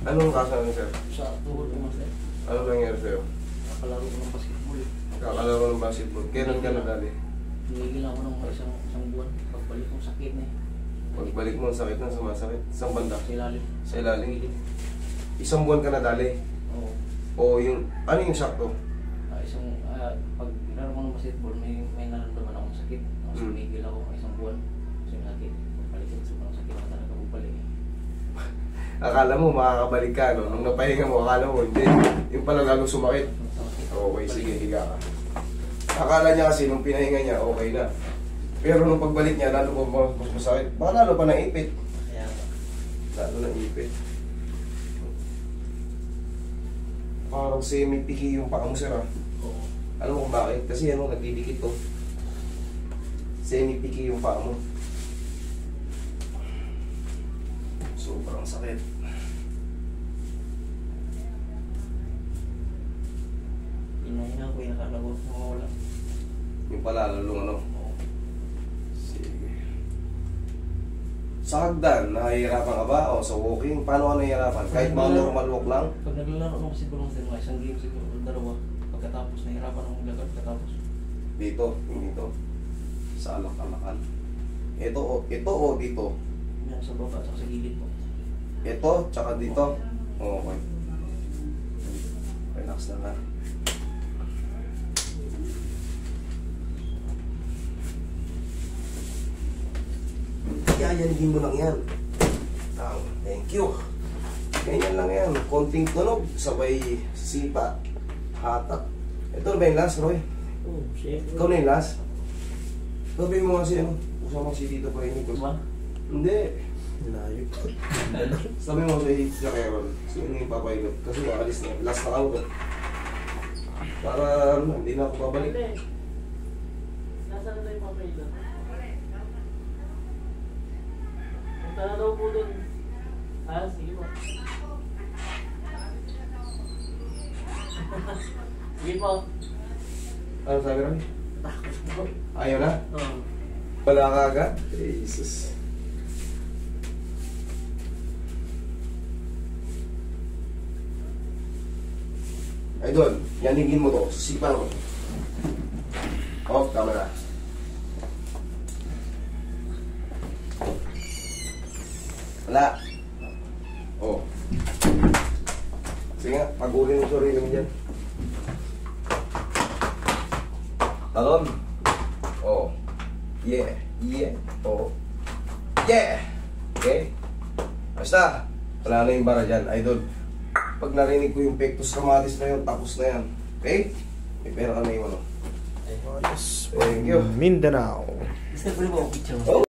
Anong kaso naman, sir? Sa tuhod ko, master. Ano nangyari sa'yo? Nakalaro ko ng basketball. Kakalaro ng basketball. Kailan ka nadali? Tumigil ako ng isang buwan. Pagbalik kong sakit na eh. Pagbalik mo, ang sakit na sumasakit. Isang banda? Sa ilalim. Sa ilalim? Isang buwan ka nadali? Oo. O yung, ano yung sakto? Pag laro ko ng basketball, may naramdaman akong sakit. Tapos tumigil ako ng isang buwan. Kasi yung sakit. Pagbalik ko sa sakit na talaga pagbalik. Akala mo makakabalik ka, no? Nung napahinga mo, akala mo hindi. Yung pala lalo sumakit. Okay, sige, higa ka. Akala niya kasi nung pinahinga niya, okay na. Pero nung pagbalik niya, lalo pa mas masakit. Baka lalo pa naipit. Kaya Lalo naipit. Parang semi-piki yung paa mo, sir, ah. oo. Alam mo kung bakit? Kasi ano, nagdidikit to. Semi-piki yung paa mo. Sobrang sakit. Inahinga ko yung nakalago. Mawala. Yung pala, lalong ano. Sige. Sa hagdan, nahihirapan ka ba? O sa walking? Paano ka nahihirapan? Kahit mga normal walk lang? Pag naglalaro ng basketball ng mga isang game siguro, dalawa. Pagkatapos, nahihirapan akong maglakad. Pagkatapos. Dito, yung dito. Sa alak-alakan. Ito o dito. Yan, sa baba, sa gilid po. Ito, tsaka dito. Okay. Relax lang, ha. Yayanigin mo lang yan. Thank you. Ganyan lang yan. Konting tunog, sabay sipa, hatak. Ito ba yung last, Roy? Oo, siyempre. Ikaw na yung last? Sabi mo kasi ano, usama si Tito pa rin. Diba? Hindi. Layo. Sabi mo sa Carol, sino yung papaygot? Kasi maalis na, last na ako. Para ano, hindi na ako babalik. Nasaan na yung papaygot? Punta na daw po dun. Ah, sige po. Sige po. Ano sabi rin? Takot po. Ayaw na? Oo. Wala ka agad? Jesus. Idol, yanigin mo to. Sipan mo. Off, tama na. Wala. Oh. Sige nga, pagulin mo sarili mo dyan. Talon. Oh. Yeah. Yeah. Oh. Yeah. Okay. Basta. Wala na yung bara dyan, idol. Pag narinig ko yung pectus traumatis na yun, tapos na yan. Okay? May pera ka na yung ano. Ayos. Thank you. Mindanao. Gusto ko rin po, picture. Oh.